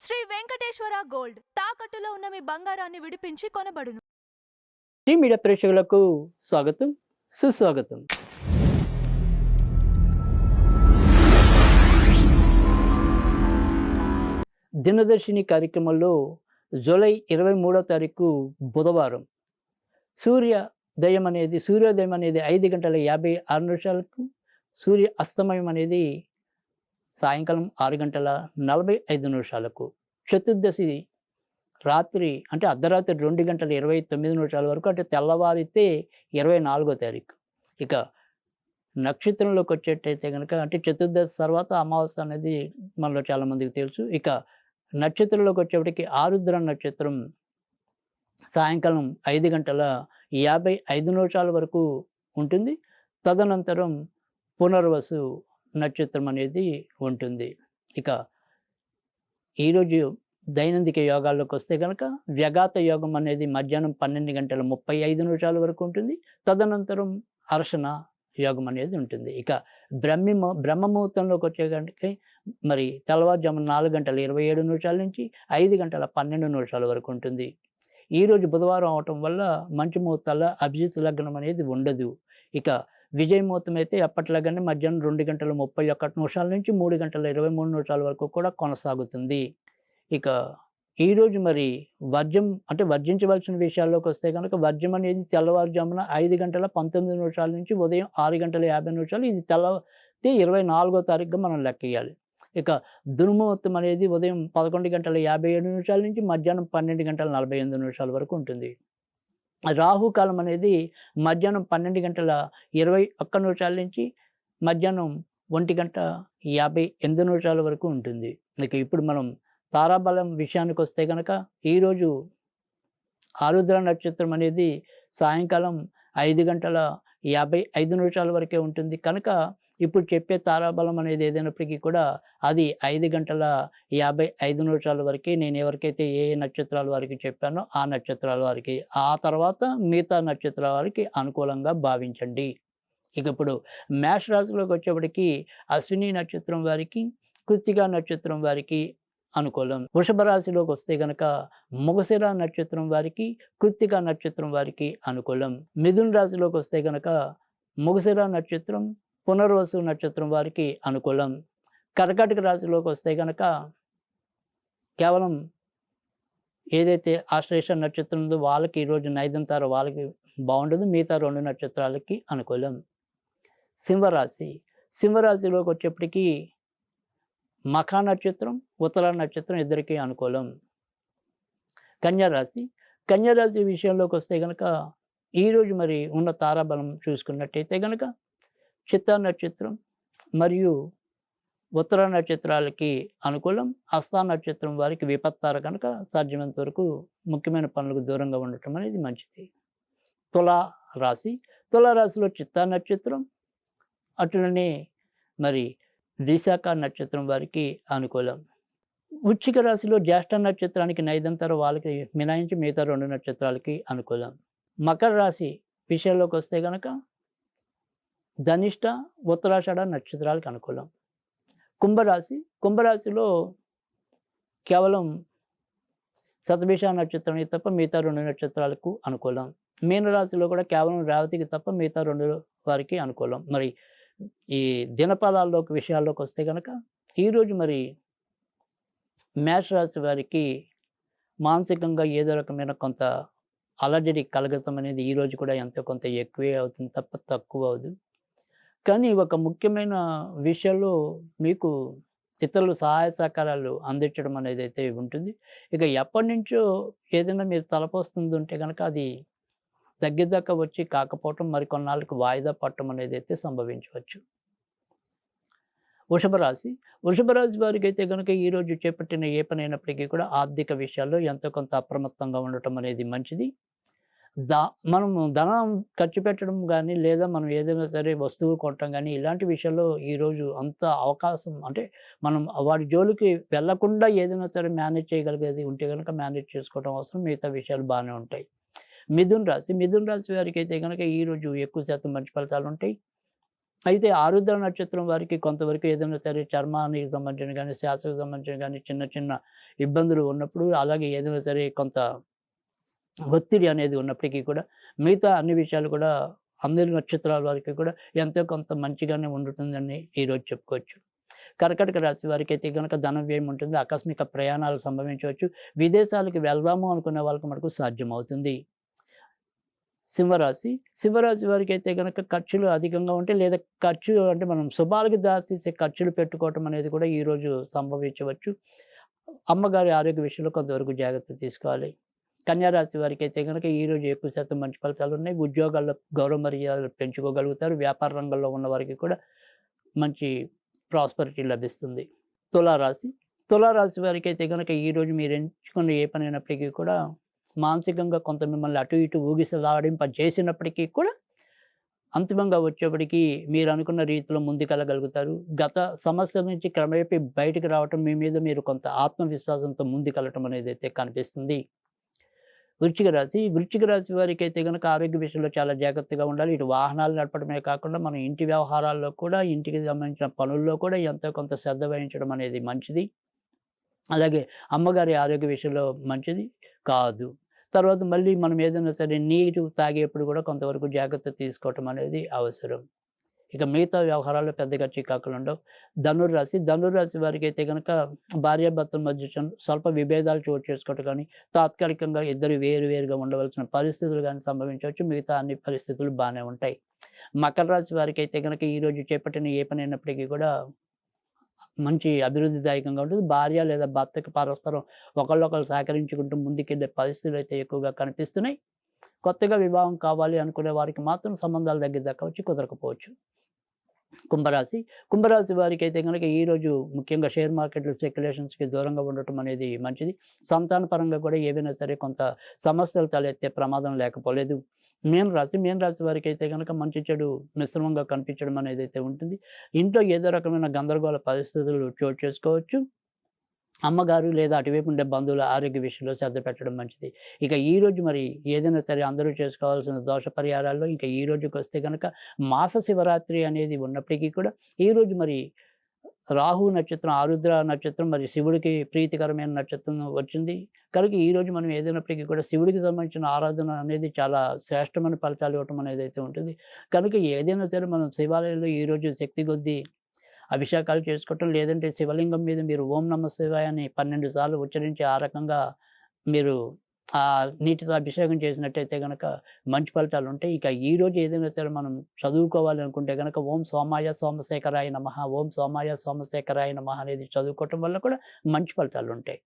Shri Venkateswara gold తాకట్టులో ఉన్న మీ బంగారాన్ని విడిపించి కొనబడును. ఈ మీడియా ప్రేక్షకులకు స్వాగతం, సుస్వాగతం. దినదర్శిని కార్యక్రమంలో జూలై 23వ తారీఖు బుధవారం సూర్యోదయం అనేది 5 గంటల 56 నిమిషాలకు, సూర్య అస్తమయం అనేది సాయంకాలం 6 గంటల 45 నిమిషాలకు, చతుర్దశి రాత్రి అంటే అర్ధరాత్రి 2 గంటల 29 నిమిషాల వరకు, అంటే తెల్లవారితే 24వ తారీఖు. ఇక నక్షత్రంలోకి వచ్చేటైతే కనుక అంటే చతుర్దశి తర్వాత అమావాస్య అనేది మనలో చాలామందికి తెలుసు. ఇక నక్షత్రంలోకి వచ్చేప్పటికి ఆరుద్ర నక్షత్రం సాయంకాలం 5 గంటల 55 నిమిషాల వరకు ఉంటుంది. తదనంతరం పునర్వసు నక్షత్రం అనేది ఉంటుంది. ఇక ఈరోజు దైనందిక యోగాల్లోకి వస్తే కనుక వ్యఘాత యోగం అనేది మధ్యాహ్నం 12 గంటల 35 నిమిషాల వరకు ఉంటుంది. తదనంతరం హర్షణ యోగం అనేది ఉంటుంది. ఇక బ్రహ్మముహూర్తంలోకి వచ్చేసరికి మరి తెల్లవారుజామున 4 గంటల 27 నిమిషాల నుంచి 5 గంటల 12 నిమిషాల వరకు ఉంటుంది. ఈరోజు బుధవారం అవటం వల్ల మంచి ముహూర్తాల్లో అభిజిత్ లగ్నం అనేది ఉండదు. ఇక విజయ ముహూర్తం అయితే ఎప్పట్లాగానే మధ్యాహ్నం 2 గంటల 31 నిమిషాల నుంచి 3 గంటల 23 నిమిషాల వరకు కూడా కొనసాగుతుంది. ఇక ఈరోజు మరి వర్జించవలసిన విషయాల్లోకి వస్తే కనుక వర్జ్యం అనేది తెల్లవారుజామున 5 గంటల 19 నిమిషాల నుంచి ఉదయం 6 గంటల 50 నిమిషాలు, ఇది తెల్లవారితే 24వ తారీఖుగా మనం లెక్కేయాలి. ఇక దుర్ముహూర్తం అనేది ఉదయం 11 గంటల 57 నిమిషాల నుంచి మధ్యాహ్నం 12 గంటల 48 నిమిషాల వరకు ఉంటుంది. రాహుకాలం అనేది మధ్యాహ్నం 12 గంటల 21 నిమిషాల నుంచి మధ్యాహ్నం 1 గంట 58 నిమిషాల వరకు ఉంటుంది. ఇక ఇప్పుడు మనం తారాబలం విషయానికి వస్తే కనుక ఈరోజు ఆరుద్ర నక్షత్రం అనేది సాయంకాలం 5 గంటల 55 నిమిషాల వరకే ఉంటుంది. కనుక ఇప్పుడు చెప్పే తారాబలం అనేది ఏదైనప్పటికీ కూడా అది 5 గంటల 55 నిమిషాల వరకే. నేను ఎవరికైతే ఏ నక్షత్రాల వారికి చెప్పానో ఆ నక్షత్రాల వారికి, ఆ తర్వాత మిగతా నక్షత్రాల వారికి అనుకూలంగా భావించండి. ఇక ఇప్పుడు మేష రాశిలోకి వచ్చేప్పటికి అశ్విని నక్షత్రం వారికి, కృత్తిక నక్షత్రం వారికి అనుకూలం. వృషభ రాశిలోకి వస్తే గనక మృగశిర నక్షత్రం వారికి, కృత్తిక నక్షత్రం వారికి అనుకూలం. మిథున రాశిలోకి వస్తే గనక మృగశిర నక్షత్రం, పునర్వసు నక్షత్రం వారికి అనుకూలం. కర్కాటక రాశిలోకి వస్తే కనుక కేవలం ఏదైతే ఆశ్లేష నక్షత్రం ఉందో వాళ్ళకి ఈరోజు నైదంతార వాళ్ళకి బాగుండదు, మిగతా 2 నక్షత్రాలకి అనుకూలం. సింహరాశిలోకి వచ్చేప్పటికీ మఖా నక్షత్రం, ఉత్తర నక్షత్రం ఇద్దరికీ అనుకూలం. కన్యారాశి విషయంలోకి వస్తే కనుక ఈరోజు మరి ఉన్న తారాబలం చూసుకున్నట్టయితే కనుక చిత్తా నక్షత్రం మరియు ఉత్తర నక్షత్రాలకి అనుకూలం. హస్త నక్షత్రం వారికి విపత్తార కనుక సాధ్యమైనంత వరకు ముఖ్యమైన పనులకు దూరంగా ఉండటం అనేది మంచిది. తులారాశిలో చిత్తా నక్షత్రం, అటులనే మరి విశాఖ నక్షత్రం వారికి అనుకూలం. వృశ్చిక రాశిలో జ్యేష్ఠ నక్షత్రానికి నైదంతర వాళ్ళకి మినాయించి మిగతా 2 నక్షత్రాలకి అనుకూలం. మకర రాశి విషయంలోకి వస్తే కనుక ధనిష్ట, ఉత్తరాషాఢ నక్షత్రాలకు అనుకూలం. కుంభరాశిలో కేవలం శతభిష నక్షత్రానికి తప్ప మిగతా 2 నక్షత్రాలకు అనుకూలం. మీనరాశిలో కూడా కేవలం రేవతికి తప్ప మిగతా 2 వారికి అనుకూలం. మరి ఈ దినఫలాల్లోకి విషయాల్లోకి వస్తే కనుక ఈరోజు మరి మేషరాశి వారికి మానసికంగా ఏదో రకమైన కొంత అలజడి కలగటం అనేది ఈరోజు కూడా ఎంతో కొంత ఎక్కువే అవుతుంది తప్ప తక్కువ అవదు. కానీ ఒక ముఖ్యమైన విషయంలో మీకు ఇతరులు సహాయ సహకారాలు అందించడం అనేది అయితే ఉంటుంది. ఇక ఎప్పటి నుంచో ఏదైనా మీరు తలపోస్తుంది ఉంటే కనుక అది దగ్గరదాకా వచ్చి కాకపోవటం, మరికొన్నాళ్ళకు వాయిదా పడటం అనేది అయితే సంభవించవచ్చు. వృషభ రాశి వారికి అయితే కనుక ఈరోజు చేపట్టిన ఏ పని అయినప్పటికీ కూడా ఆర్థిక విషయాల్లో ఎంతో కొంత అప్రమత్తంగా ఉండటం అనేది మంచిది. మనము ధనం ఖర్చు పెట్టడం కానీ, లేదా మనం ఏదైనా సరే వస్తువు కొనటం కానీ, ఇలాంటి విషయాల్లో ఈరోజు అంత అవకాశం అంటే మనం వాడి జోలికి వెళ్లకుండా ఏదైనా సరే మేనేజ్ చేయగలిగేది ఉంటే కనుక మేనేజ్ చేసుకోవడం అవసరం. మిగతా విషయాలు బాగానే ఉంటాయి. మిథున రాశి వారికి అయితే కనుక ఈరోజు ఎక్కువ శాతం మంచి ఫలితాలు ఉంటాయి. అయితే ఆరుద్ర నక్షత్రం వారికి కొంతవరకు ఏదైనా సరే చర్మానికి సంబంధించిన గానీ, శ్వాసకు సంబంధించిన గానీ చిన్న చిన్న ఇబ్బందులు ఉన్నప్పుడు, అలాగే ఏదైనా సరే కొంత ఒత్తిడి అనేది ఉన్నప్పటికీ కూడా మిగతా అన్ని విషయాలు కూడా అందరి నక్షత్రాల వారికి కూడా ఎంతో కొంత మంచిగానే ఉండుతుందని ఈరోజు చెప్పుకోవచ్చు. కర్కాటక రాశి వారికైతే గనక ధన వ్యయం ఉంటుంది. ఆకస్మిక ప్రయాణాలు సంభవించవచ్చు. విదేశాలకు వెళ్దాము అనుకునే వాళ్ళకి మటుకు సాధ్యమవుతుంది. సింహరాశి. సింహరాశి వారికైతే గనక ఖర్చులు అధికంగా ఉంటాయి. లేదా ఖర్చు అంటే మనం శుభాలకు దారితీసే ఖర్చులు పెట్టుకోవటం అనేది కూడా ఈరోజు సంభవించవచ్చు. అమ్మగారి ఆరోగ్య విషయంలో కొంతవరకు జాగ్రత్త తీసుకోవాలి. కన్యా రాశి వారికైతే గనక ఈరోజు ఎక్కువ శాతం మంచి ఫలితాలున్నాయి. ఉద్యోగాల్లో గౌరవ మర్యాదలు పెంచుకోగలుగుతారు. వ్యాపార రంగంలో ఉన్న వారికి కూడా మంచి ప్రాస్పరిటీ లభిస్తుంది. తులారాశి. తులారాశి వారికైతే గనక ఈరోజు మీరు ఎంచుకున్న ఏ పనైనప్పటికీ కూడా మానసికంగా కొంత మిమ్మల్ని అటు ఇటు ఊగిసలాడింపజేసినప్పటికీ కూడా అంతిమంగా వచ్చేప్పటికి మీరు అనుకున్న రీతిలో ముందుకెళ్ళగలుగుతారు. గత సమస్యల నుంచి క్రమేపీ బయటికి రావటం, మీ మీద మీరు కొంత ఆత్మవిశ్వాసంతో ముందుకెళ్ళటం అనేదైతే కనిపిస్తుంది. వృశ్చిక రాశి. వృశ్చిక రాశి వారికైతే గనక ఆరోగ్య విషయంలో చాలా జాగ్రత్తగా ఉండాలి. ఇటు వాహనాలు నడపడమే కాకుండా మన ఇంటి వ్యవహారాల్లో కూడా, ఇంటికి సంబంధించిన పనుల్లో కూడా ఎంతో కొంత శ్రద్ధ వహించడం అనేది మంచిది. అలాగే అమ్మగారి ఆరోగ్య విషయంలో మంచిది కాదు. తర్వాత మళ్ళీ మనం ఏదైనా సరే నీరు తాగేప్పుడు కూడా కొంతవరకు జాగ్రత్త తీసుకోవటం అనేది అవసరం. ఇక మిగతా వ్యవహారాల్లో పెద్దగా చికాకులుండవు. ధనుర్రాశి. ధనుర్రాశి వారికైతే గనక భార్యాభర్తల మధ్య స్వల్ప విభేదాలు చోటు చేసుకోవటం కానీ, తాత్కాలికంగా ఇద్దరు వేరుగా ఉండవలసిన పరిస్థితులు గానీ సంభవించవచ్చు. మిగతా అన్ని పరిస్థితులు బానే ఉంటాయి. మకర రాశి వారికైతే గనక ఈరోజు చేపట్టిన ఏ పనైనప్పటికీ కూడా మంచి అభివృద్ధిదాయకంగా ఉంటుంది. భార్య లేదా భర్తకి పరస్పరం ఒకళ్ళొకళ్ళు సహకరించుకుంటూ ముందుకెళ్ళే పరిస్థితులైతే ఎక్కువగా కనిపిస్తున్నాయి. కొత్తగా వివాహం కావాలి అనుకునే వారికి మాత్రం సంబంధాలు దగ్గర దక్కవచ్చు, కుదరకపోవచ్చు. కుంభరాశి. కుంభరాశి వారికైతే గనక ఈరోజు ముఖ్యంగా షేర్ మార్కెట్లు స్పెక్యులేషన్స్‌కి దూరంగా ఉండటం అనేది మంచిది. సంతాన పరంగా కూడా ఏవైనా సరే కొంత సమస్యలు తలెత్తే ప్రమాదం లేకపోలేదు. మీనరాశి. మీనరాశి వారికైతే గనక మంచి చెడు మిశ్రమంగా కనిపించడం అనేదైతే ఉంటుంది. ఇంట్లో ఏదో రకమైన గందరగోళ పరిస్థితులు చోటు చేసుకోవచ్చు. అమ్మగారు లేదా అటువైపు ఉండే బంధువుల ఆరోగ్య విషయంలో శ్రద్ధ పెట్టడం మంచిది. ఇక ఈరోజు మరి ఏదైనా సరే అందరూ చేసుకోవాల్సిన దోష పరిహారాల్లో ఇంకా ఈ రోజుకొస్తే గనక మాస శివరాత్రి అనేది ఉన్నప్పటికీ కూడా ఈరోజు మరి రాహు నక్షత్రం, ఆరుద్ర నక్షత్రం మరి శివుడికి ప్రీతికరమైన నక్షత్రం వచ్చింది. కనుక ఈరోజు మనం ఏదైనప్పటికీ కూడా శివుడికి సంబంధించిన ఆరాధన అనేది చాలా శ్రేష్టమైన ఫలితాలు ఇవ్వటం అనేదైతే ఉంటుంది. కనుక ఏదైనా సరే మనం శివాలయంలో ఈరోజు శక్తి కొద్దీ అభిషేకాలు చేసుకోవటం, లేదంటే శివలింగం మీద మీరు ఓం నమః శివాయ అని 12 సార్లు ఉచ్చరించి ఆ రకంగా మీరు నీటితో అభిషేకం చేసినట్టయితే గనక మంచి ఫలితాలుంటాయి. ఇక ఈరోజు ఏదైనా సరే మనం చదువుకోవాలి అనుకుంటే గనక ఓం సోమాయ సోమశేఖరాయ నమః, ఓం సోమాయ సోమశేఖరాయ నమః అనేది చదువుకోవటం వల్ల కూడా మంచి ఫలితాలుంటాయి.